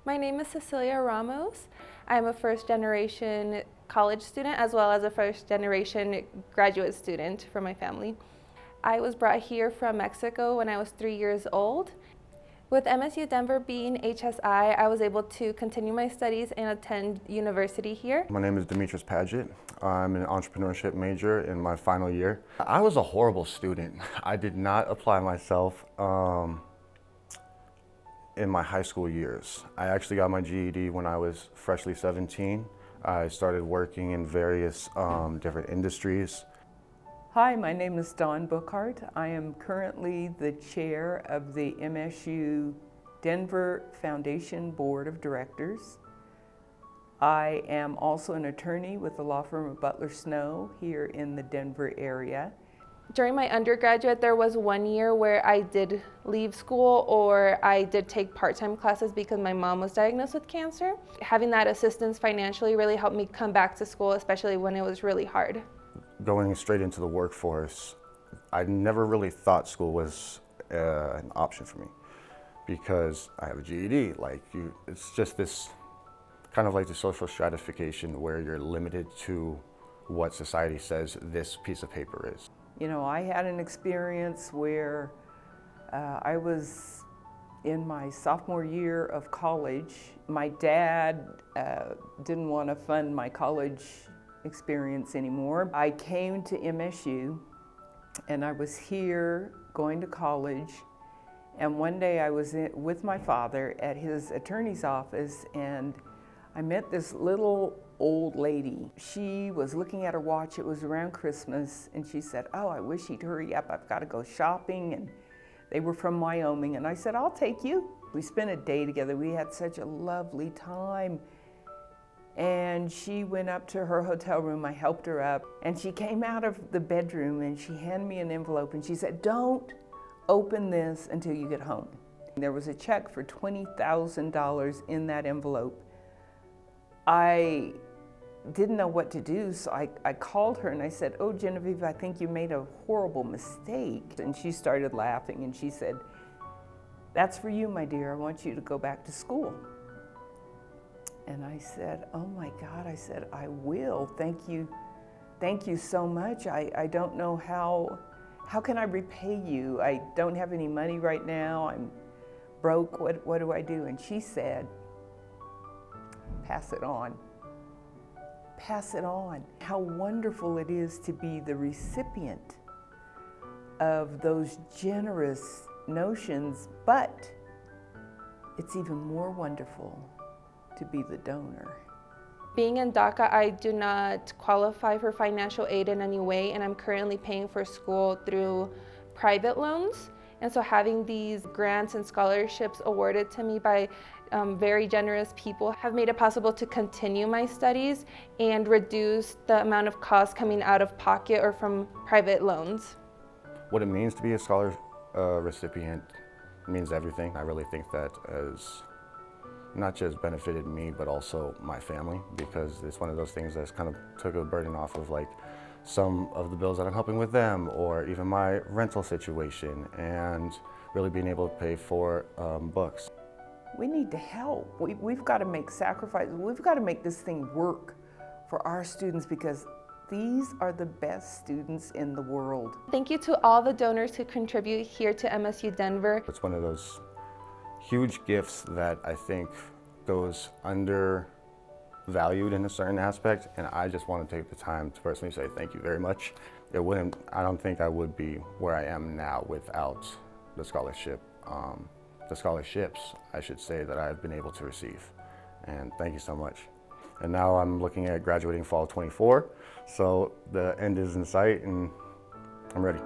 My name is Cecilia Ramos. I'm a first-generation college student as well as a first-generation graduate student for my family. I was brought here from Mexico when I was 3 years old. With MSU Denver being HSI, I was able to continue my studies and attend university here. My name is Demitris Padgett. I'm an entrepreneurship major in my final year. I was a horrible student. I did not apply myself in my high school years. I actually got my GED when I was freshly 17. I started working in various different industries. Hi, my name is Dawn Bookhardt. I am currently the chair of the MSU Denver Foundation Board of Directors. I am also an attorney with the law firm of Butler Snow here in the Denver area. During my undergraduate, there was 1 year where I did leave school or I did take part-time classes because my mom was diagnosed with cancer. Having that assistance financially really helped me come back to school, especially when it was really hard. Going straight into the workforce, I never really thought school was an option for me because I have a GED. It's just this kind of like the social stratification where you're limited to what society says this piece of paper is. You know, I had an experience where I was in my sophomore year of college. My dad didn't want to fund my college experience anymore. I came to MSU and I was here going to college, and one day I was with my father at his attorney's office and I met this little old lady. She was looking at her watch. It was around Christmas and she said, "Oh, I wish he'd hurry up. I've got to go shopping." And they were from Wyoming, and I said, "I'll take you." We spent a day together. We had such a lovely time. And she went up to her hotel room. I helped her up, and she came out of the bedroom and she handed me an envelope and she said, "Don't open this until you get home." There was a check for $20,000 in that envelope. I didn't know what to do, so I called her and I said, "Oh, Genevieve, I think you made a horrible mistake." And she started laughing and she said, "That's for you, my dear. I want you to go back to school." And I said, "Oh my God," I said, "I will. Thank you so much. I don't know how can I repay you? I don't have any money right now. I'm broke. What do I do?" And she said, "Pass it on. Pass it on." How wonderful it is to be the recipient of those generous notions, but it's even more wonderful to be the donor. Being in DACA, I do not qualify for financial aid in any way, and I'm currently paying for school through private loans. And so having these grants and scholarships awarded to me by very generous people have made it possible to continue my studies and reduce the amount of costs coming out of pocket or from private loans. What it means to be a scholar recipient means everything. I really think that has not just benefited me, but also my family, because it's one of those things that's kind of took a burden off of like some of the bills that I'm helping with them, or even my rental situation, and really being able to pay for books. We need to help. We've got to make sacrifices. We've got to make this thing work for our students because these are the best students in the world. Thank you to all the donors who contribute here to MSU Denver. It's one of those huge gifts that I think goes undervalued in a certain aspect, and I just want to take the time to personally say thank you very much. I don't think I would be where I am now without the scholarships, I should say, that I've been able to receive. And thank you so much. And now I'm looking at graduating fall 24, so the end is in sight and I'm ready.